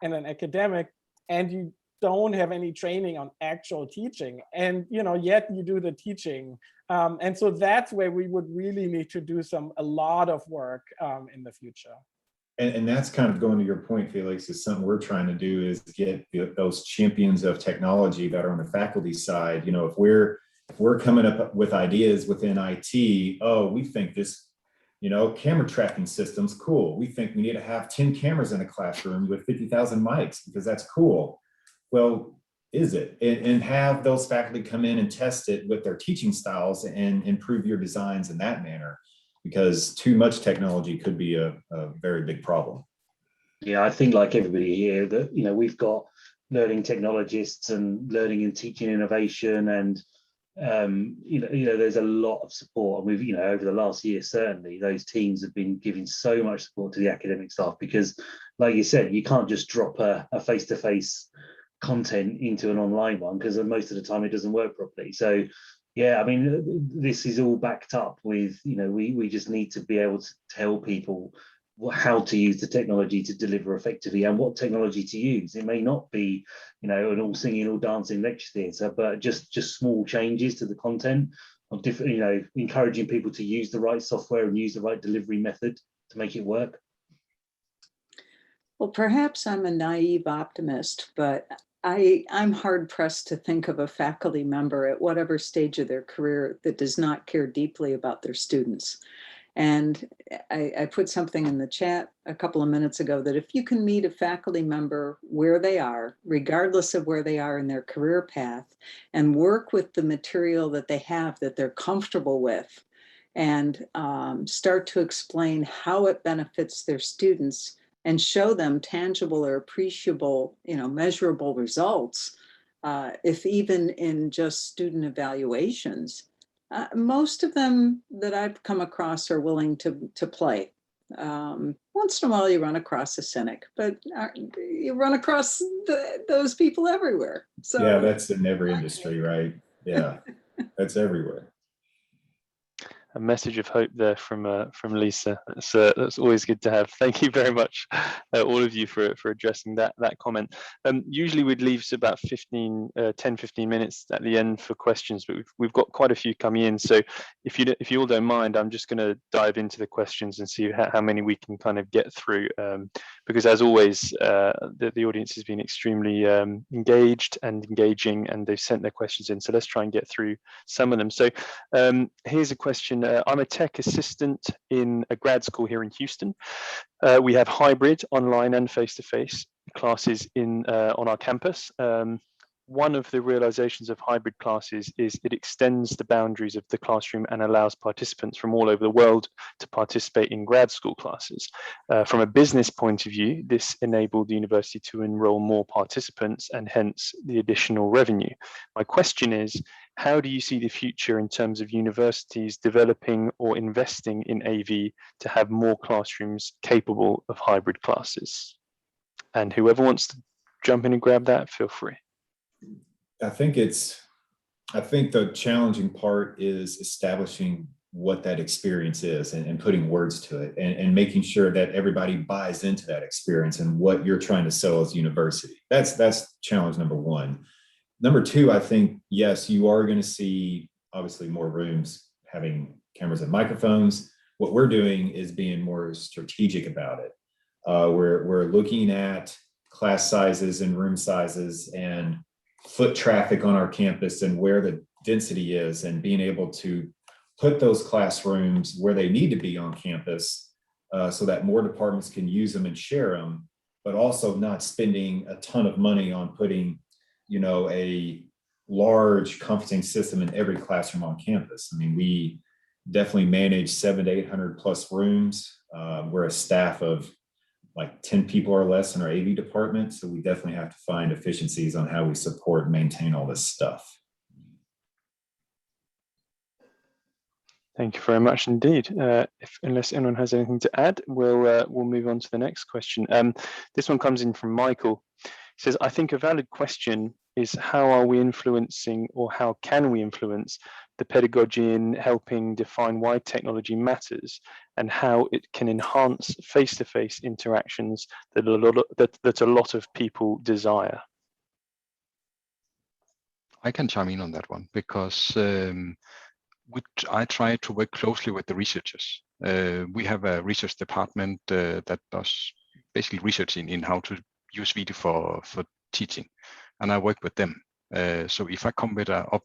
and an academic, and you don't have any training on actual teaching, and yet you do the teaching, and so that's where we would really need to do a lot of work in the future. And that's kind of going to your point, Felix, is something we're trying to do, is get those champions of technology that are on the faculty side. If we're coming up with ideas within IT, we think this, camera tracking system's cool. We think we need to have 10 cameras in a classroom with 50,000 mics because that's cool. well, is it? And have those faculty come in and test it with their teaching styles and improve your designs in that manner, because too much technology could be a very big problem. Yeah, I think like everybody here that, we've got learning technologists and learning and teaching innovation, and there's a lot of support, and we've over the last year certainly those teams have been giving so much support to the academic staff, because like you said, you can't just drop a face-to-face content into an online one, because most of the time it doesn't work properly. So yeah, I mean, this is all backed up with we just need to be able to tell people how to use the technology to deliver effectively, and what technology to use. It may not be an all singing, all dancing lecture theatre, but just small changes to the content of different, encouraging people to use the right software and use the right delivery method to make it work. Well, perhaps I'm a naive optimist, but I'm hard pressed to think of a faculty member at whatever stage of their career that does not care deeply about their students. And I put something in the chat a couple of minutes ago that if you can meet a faculty member where they are, regardless of where they are in their career path, and work with the material that they have that they're comfortable with, and start to explain how it benefits their students, and show them tangible or appreciable, measurable results, if even in just student evaluations, most of them that I've come across are willing to play. Once in a while you run across a cynic, but you run across those people everywhere. So yeah, that's in every industry, right? Yeah, that's everywhere. A message of hope there from Lisa. That's always good to have. Thank you very much, all of you, for addressing that comment. Usually we'd leave about 10-15 minutes at the end for questions, but we've got quite a few coming in. So if you all don't mind, I'm just going to dive into the questions and see how many we can kind of get through. Because as always, the audience has been extremely engaged and engaging, and they've sent their questions in. So let's try and get through some of them. So here's a question. I'm a tech assistant in a grad school here in Houston. We have hybrid, online and face-to-face classes on our campus. One of the realizations of hybrid classes is it extends the boundaries of the classroom and allows participants from all over the world to participate in grad school classes. From a business point of view, this enabled the university to enroll more participants and hence the additional revenue. My question is, how do you see the future in terms of universities developing or investing in AV to have more classrooms capable of hybrid classes? And whoever wants to jump in and grab that, feel free. I think the challenging part is establishing what that experience is and putting words to it and making sure that everybody buys into that experience and what you're trying to sell as a university. That's challenge number one. Number two, I think, yes, you are going to see obviously more rooms having cameras and microphones. What we're doing is being more strategic about it. We're looking at class sizes and room sizes and foot traffic on our campus and where the density is, and being able to put those classrooms where they need to be on campus so that more departments can use them and share them, but also not spending a ton of money on putting a large conferencing system in every classroom on campus. I mean, we definitely manage 700 to 800 plus rooms. We're a staff of like 10 people or less in our AV department. So we definitely have to find efficiencies on how we support and maintain all this stuff. Thank you very much indeed. Unless anyone has anything to add, we'll move on to the next question. This one comes in from Michael. He says, I think a valid question is how are we influencing, or how can we influence the pedagogy in helping define why technology matters and how it can enhance face-to-face interactions that a lot of people desire? I can chime in on that one because I try to work closely with the researchers. We have a research department that does basically research in how to use video for teaching, and I work with them. So if I come with up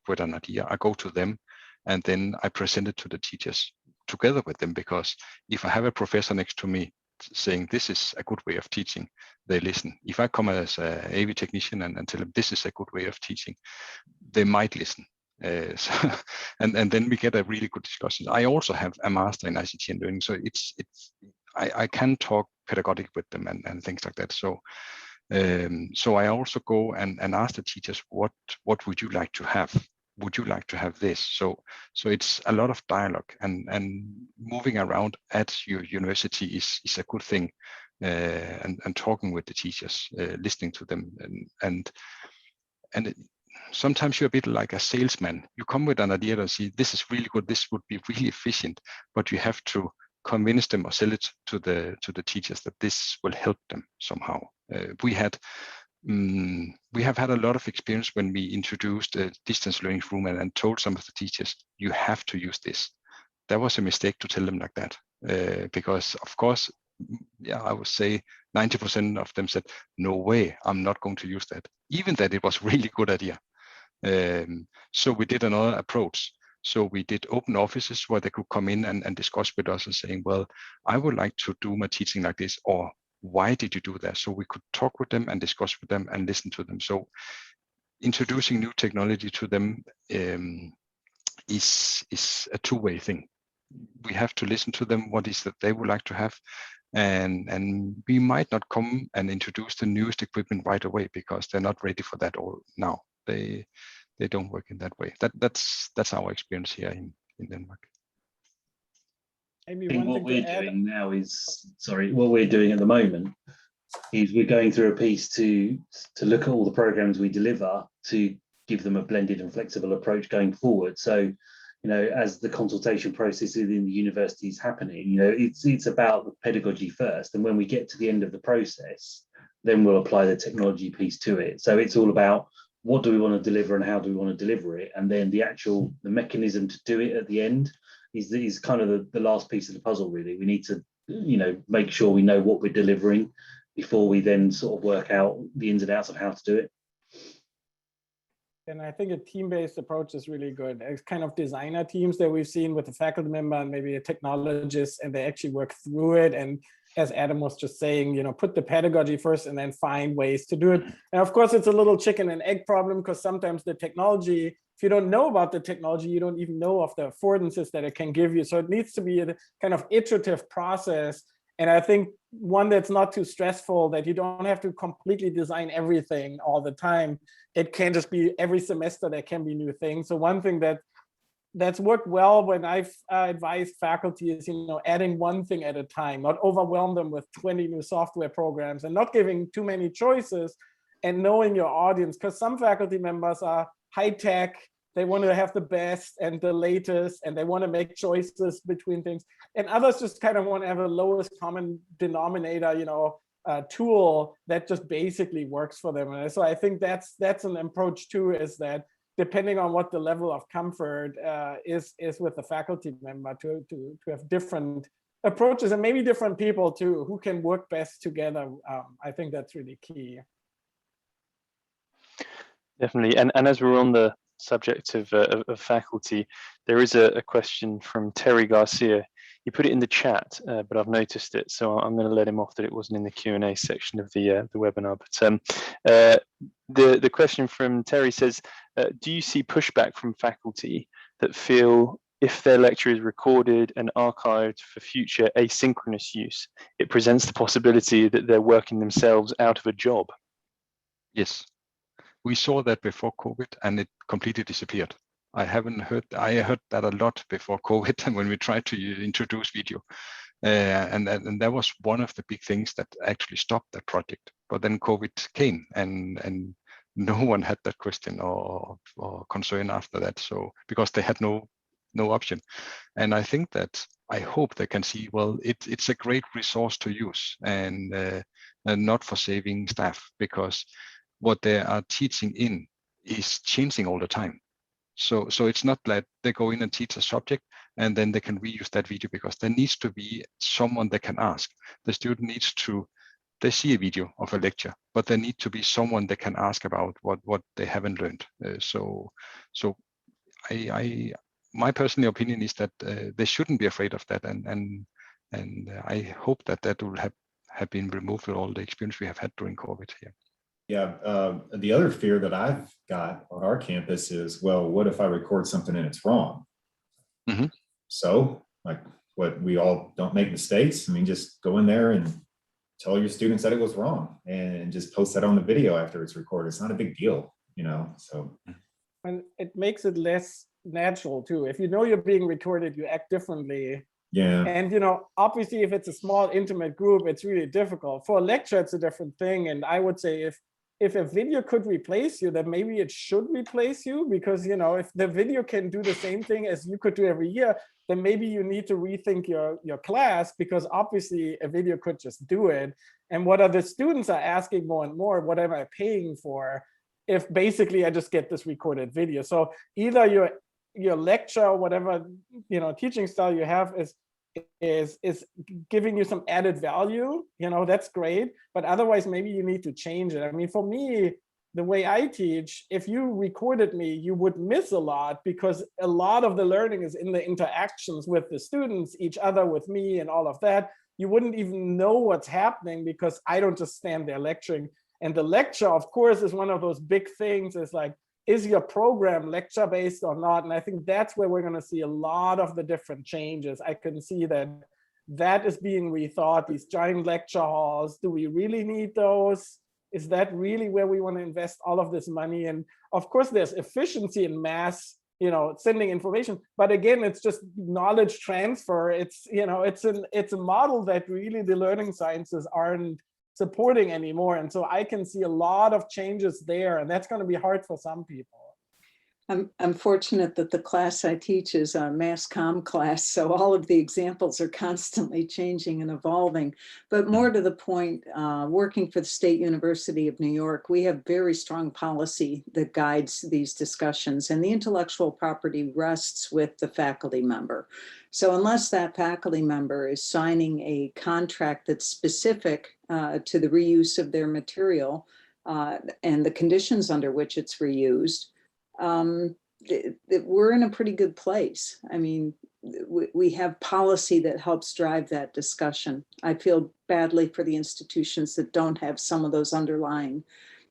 with an idea, I go to them and then I present it to the teachers together with them, because if I have a professor next to me saying this is a good way of teaching, they listen. If I come as an AV technician and tell them this is a good way of teaching, they might listen. And then we get a really good discussion. I also have a master in ICT and learning, so I can talk pedagogic with them and things like that. So I also go and ask the teachers, what would you like to have? Would you like to have this? So it's a lot of dialogue, and moving around at your university is a good thing, and talking with the teachers, listening to them, and sometimes you're a bit like a salesman. You come with an idea and see this is really good, this would be really efficient, but you have to convince them or sell it to the teachers that this will help them somehow. We have had a lot of experience when we introduced a distance learning room and told some of the teachers, you have to use this. That was a mistake to tell them like that, because of course, yeah, I would say 90% of them said, no way, I'm not going to use that, even that it was a really good idea. So we did another approach. So we did open offices where they could come in and discuss with us and saying, well, I would like to do my teaching like this, or why did you do that? So we could talk with them and discuss with them and listen to them. So introducing new technology to them is a two-way thing. We have to listen to them, what is that they would like to have. And we might not come and introduce the newest equipment right away because they're not ready for that all now. They don't work in that way. That's our experience here in Denmark. Maybe I think one what thing we're to add. doing now is, what we're doing at the moment is we're going through a piece to look at all the programs we deliver to give them a blended and flexible approach going forward. So, as the consultation process within the university is happening, it's about the pedagogy first, and when we get to the end of the process, then we'll apply the technology piece to it. So it's all about what do we want to deliver and how do we want to deliver it, and then the mechanism to do it at the end is kind of the last piece of the puzzle. Really, we need to make sure we know what we're delivering before we then sort of work out the ins and outs of how to do it. And I think a team-based approach is really good. It's kind of designer teams that we've seen with a faculty member and maybe a technologist, and they actually work through it. And as Adam was just saying, put the pedagogy first and then find ways to do it. And of course, it's a little chicken and egg problem, because sometimes the technology, if you don't know about the technology, you don't even know of the affordances that it can give you. So it needs to be a kind of iterative process. And I think one that's not too stressful, that you don't have to completely design everything all the time. It can just be every semester there can be new things. So one thing that's worked well when I've advised faculty is, adding one thing at a time, not overwhelm them with 20 new software programs, and not giving too many choices, and knowing your audience, because some faculty members are high tech. They want to have the best and the latest, and they want to make choices between things. And others just kind of want to have a lowest common denominator, tool that just basically works for them. And so I think that's an approach too, is that depending on what the level of comfort is with the faculty member, to have different approaches, and maybe different people too, who can work best together. I think that's really key. Definitely. And as we're on the subject of faculty, there is a question from Terry Garcia. He put it in the chat, but I've noticed it, so I'm going to let him off that it wasn't in the Q&A section of the webinar. But the question from Terry says, do you see pushback from faculty that feel if their lecture is recorded and archived for future asynchronous use, it presents the possibility that they're working themselves out of a job? Yes. We saw that before COVID, and it completely disappeared. I heard that a lot before COVID, and when we tried to introduce video, and that was one of the big things that actually stopped that project. But then COVID came, and no one had that question or concern after that. So because they had no option, and I think that I hope they can see, well, it's a great resource to use, and not for saving staff, because what they are teaching in is changing all the time. So it's not like they go in and teach a subject and then they can reuse that video, because there needs to be someone they can ask. The student needs to, they see a video of a lecture, but there need to be someone they can ask about what they haven't learned. So my personal opinion is that they shouldn't be afraid of that, and And I hope that that will have been removed with all the experience we have had during COVID here. Yeah, the other fear that I've got on our campus is, well, what if I record something and it's wrong? Mm-hmm. So, like, what, we all don't make mistakes? I mean, just go in there and tell your students that it was wrong and just post that on the video after it's recorded. It's not a big deal, you know, so. And it makes it less natural too. If you know you're being recorded, you act differently. Yeah. And, you know, obviously if it's a small intimate group, it's really difficult. For a lecture, it's a different thing. And I would say if a video could replace you, then maybe it should replace you, because, you know, if the video can do the same thing as you could do every year, then maybe you need to rethink your class, because obviously a video could just do it. And what are the students are asking more and more, what am I paying for if basically I just get this recorded video? So either your lecture or whatever, you know, teaching style you have is giving you some added value, you know, that's great, but otherwise maybe you need to change it. I mean, for me, the way I teach, if you recorded me, you would miss a lot, because a lot of the learning is in the interactions with the students, each other, with me, and all of that. You wouldn't even know what's happening because I don't just stand there lecturing. And the lecture, of course, is one of those big things. Is like, is your program lecture based or not? And I think that's where we're going to see a lot of the different changes. I can see that is being rethought, these giant lecture halls. Do we really need those? Is that really where we want to invest all of this money? And of course, there's efficiency in mass, you know, sending information. But again, it's just knowledge transfer. It's, you know, it's a model that really the learning sciences aren't supporting anymore. And so I can see a lot of changes there, and that's going to be hard for some people. I'm fortunate that the class I teach is a mass comm class, so all of the examples are constantly changing and evolving. But more to the point, working for the State University of New York, we have very strong policy that guides these discussions, and the intellectual property rests with the faculty member. So unless that faculty member is signing a contract that's specific to the reuse of their material and the conditions under which it's reused, we're in a pretty good place. I mean, we have policy that helps drive that discussion. I feel badly for the institutions that don't have some of those underlying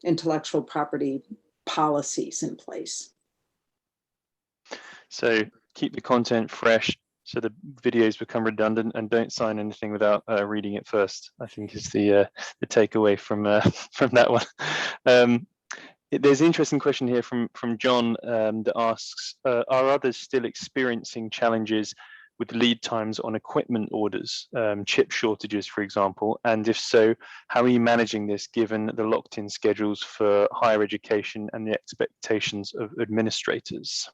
intellectual property policies in place. So keep the content fresh, so the videos become redundant, and don't sign anything without reading it first, I think is the takeaway from that one. There's an interesting question here from John that asks, are others still experiencing challenges with lead times on equipment orders, chip shortages, for example? And if so, how are you managing this given the locked-in schedules for higher education and the expectations of administrators?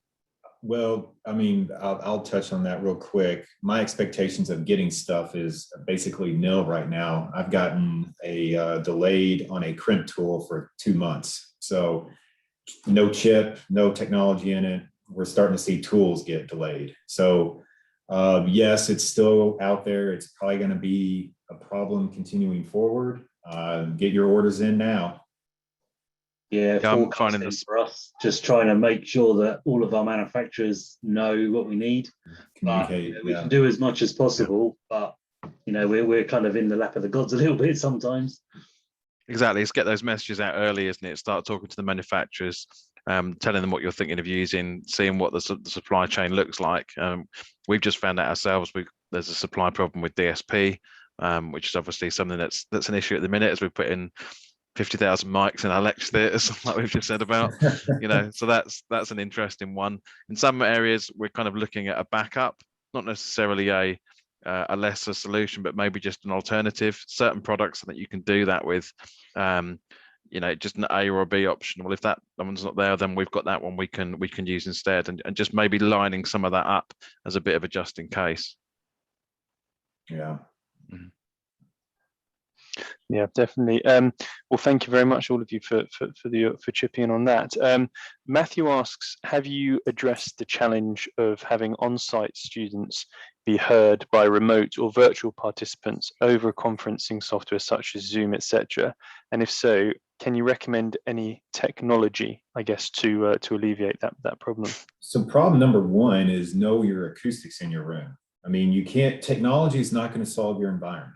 Well, I mean, I'll touch on that real quick. My expectations of getting stuff is basically nil right now. I've gotten a delayed on a crimp tool for 2 months. So no chip, no technology in it. We're starting to see tools get delayed. So yes, it's still out there. It's probably going to be a problem continuing forward. Get your orders in now. Yeah, I'm finding this for us, just trying to make sure that all of our manufacturers know what we need. Communicate. But, we can do as much as possible, but you know, we're kind of in the lap of the gods a little bit sometimes. Exactly, it's get those messages out early, isn't it? Start talking to the manufacturers, telling them what you're thinking of using, seeing what the supply chain looks like. We've just found out ourselves there's a supply problem with DSP, which is obviously something that's an issue at the minute, as we put in 50,000 mics in our lecture theatres, like we've just said about, you know, so that's an interesting one. In some areas, we're kind of looking at a backup, not necessarily a lesser solution, but maybe just an alternative. Certain products that you can do that with, you know, just an A or a B option. Well, if that one's not there, then we've got that one we can use instead, and just maybe lining some of that up as a bit of a just in case. Yeah. Mm-hmm. Yeah, definitely. Well, thank you very much, all of you, for chipping in on that. Matthew asks, have you addressed the challenge of having on-site students be heard by remote or virtual participants over conferencing software such as Zoom, etc.? And if so, can you recommend any technology, I guess, to alleviate that problem? So problem number one is know your acoustics in your room. I mean, technology is not going to solve your environment.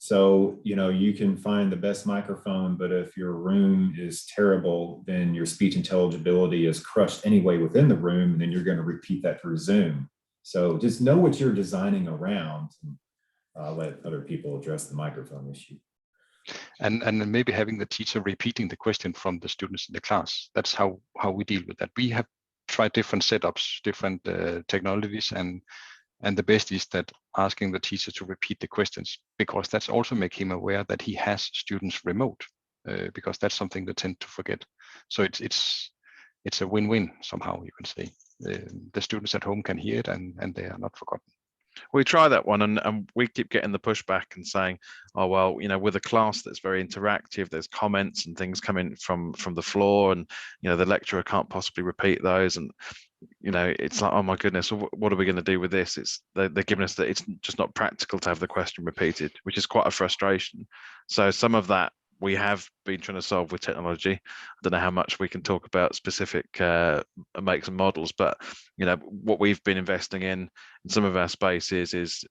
So, you can find the best microphone, but if your room is terrible, then your speech intelligibility is crushed anyway within the room, and then you're going to repeat that through Zoom. So just know what you're designing around, and let other people address the microphone issue. And then maybe having the teacher repeating the question from the students in the class. That's how we deal with that. We have tried different setups, different technologies, and the best is that asking the teacher to repeat the questions, because that's also make him aware that he has students remote, because that's something they tend to forget. So it's a win-win somehow, you can say. The students at home can hear it, and they are not forgotten. We try that one, and we keep getting the pushback and saying, oh, well, with a class that's very interactive, there's comments and things coming from the floor, and the lecturer can't possibly repeat those, and it's like, oh my goodness, what are we going to do with this? They're giving us that it's just not practical to have the question repeated, which is quite a frustration. So some of that we have been trying to solve with technology. I don't know how much we can talk about specific makes and models, but what we've been investing in some of our spaces is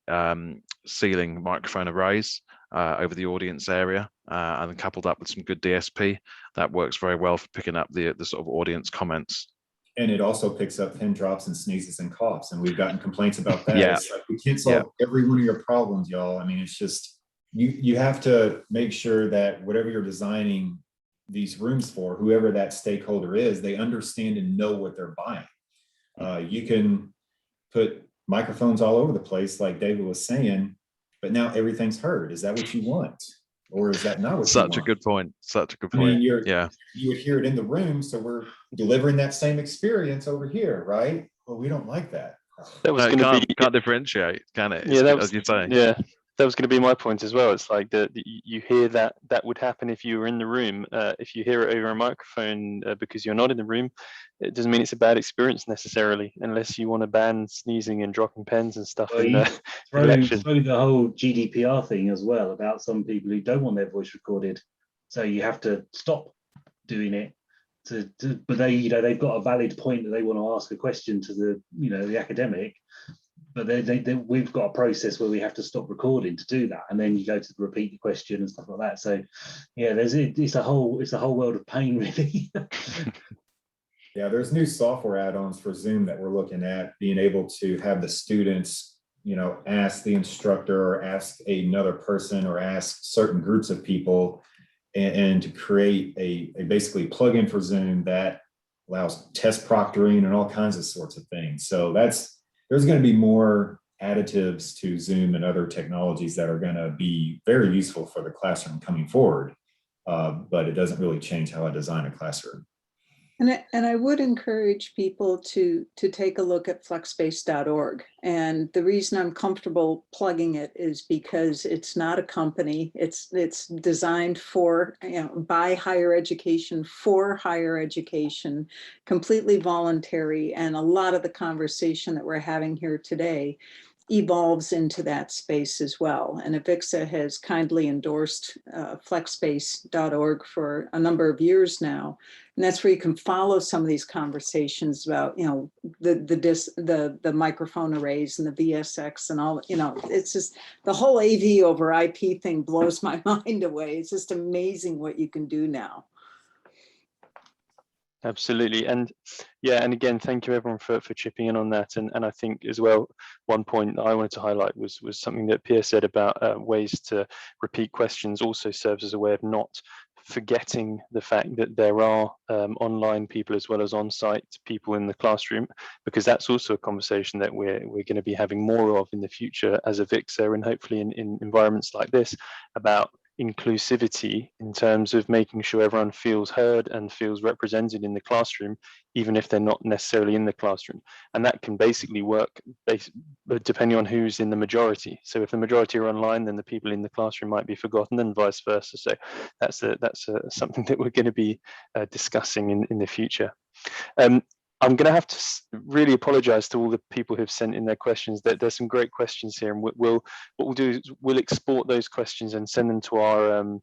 ceiling microphone arrays over the audience area, and coupled up with some good DSP that works very well for picking up the sort of audience comments. And it also picks up pin drops and sneezes and coughs, and we've gotten complaints about that. Yeah. It's like, we can't solve every one of your problems, y'all. I mean, it's just you have to make sure that whatever you're designing these rooms for, whoever that stakeholder is, they understand and know what they're buying. You can put microphones all over the place, like David was saying, but now everything's heard. Is that what you want? Or is that not what you want? Such a good point. Such a good point. I mean, you would hear it in the room, so we're delivering that same experience over here, right? Well, we don't like that. That was can't differentiate, can it? Yeah, as you say. Yeah, that was going to be my point as well. It's like you hear that would happen if you were in the room. If you hear it over a microphone because you're not in the room, it doesn't mean it's a bad experience necessarily, unless you want to ban sneezing and dropping pens and stuff in the election. Throw the whole GDPR thing as well about some people who don't want their voice recorded, so you have to stop doing it. But they've got a valid point that they want to ask a question to the academic, but we've got a process where we have to stop recording to do that, and then you go to repeat the question and stuff like that. So yeah, it's a whole world of pain, really. Yeah, there's new software add-ons for Zoom that we're looking at, being able to have the students ask the instructor or ask another person or ask certain groups of people, and to create a basically plugin for Zoom that allows test proctoring and all kinds of sorts of things. So there's going to be more additives to Zoom and other technologies that are going to be very useful for the classroom coming forward, but it doesn't really change how I design a classroom. And I would encourage people to take a look at flexspace.org. And the reason I'm comfortable plugging it is because it's not a company. It's designed for, by higher education, for higher education, completely voluntary. And a lot of the conversation that we're having here today evolves into that space as well. And AVIXA has kindly endorsed flexspace.org for a number of years now. And that's where you can follow some of these conversations about, the microphone arrays and the VSX and all, it's just the whole AV over IP thing blows my mind away. It's just amazing what you can do now. Absolutely. And again, thank you everyone for chipping in on that. And I think as well, one point I wanted to highlight was something that Pierre said about ways to repeat questions also serves as a way of not forgetting the fact that there are online people as well as on-site people in the classroom, because that's also a conversation that we're going to be having more of in the future as AVIXA, and hopefully in environments like this, about inclusivity in terms of making sure everyone feels heard and feels represented in the classroom, even if they're not necessarily in the classroom. And that can basically work depending on who's in the majority. So if the majority are online, then the people in the classroom might be forgotten, and vice versa. So that's something that we're going to be discussing in the future. I'm going to have to really apologize to all the people who've sent in their questions. There's some great questions here, and what we'll do is we'll export those questions and send them to our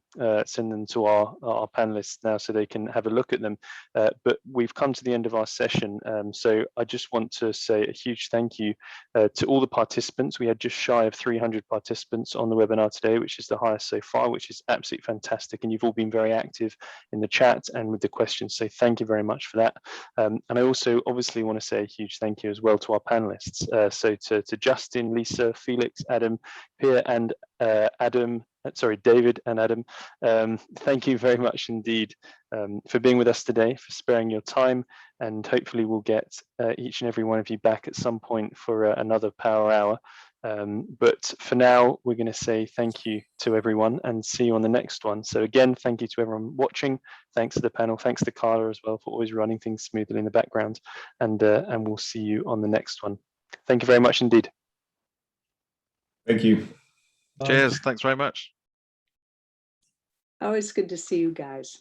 panelists now, so they can have a look at them. But we've come to the end of our session, so I just want to say a huge thank you to all the participants. We had just shy of 300 participants on the webinar today, which is the highest so far, which is absolutely fantastic. And you've all been very active in the chat and with the questions, so thank you very much for that. And I also obviously want to say a huge thank you as well to our panelists. So to Justin, Lisa, Felix, Adam, Pia, and David and Adam. Thank you very much indeed for being with us today, for sparing your time, and hopefully we'll get each and every one of you back at some point for another Power Hour. But for now, we're going to say thank you to everyone and see you on the next one. So again, thank you to everyone watching. Thanks to the panel. Thanks to Carla as well for always running things smoothly in the background. And we'll see you on the next one. Thank you very much indeed. Thank you. Cheers. Thanks very much. Always good to see you guys.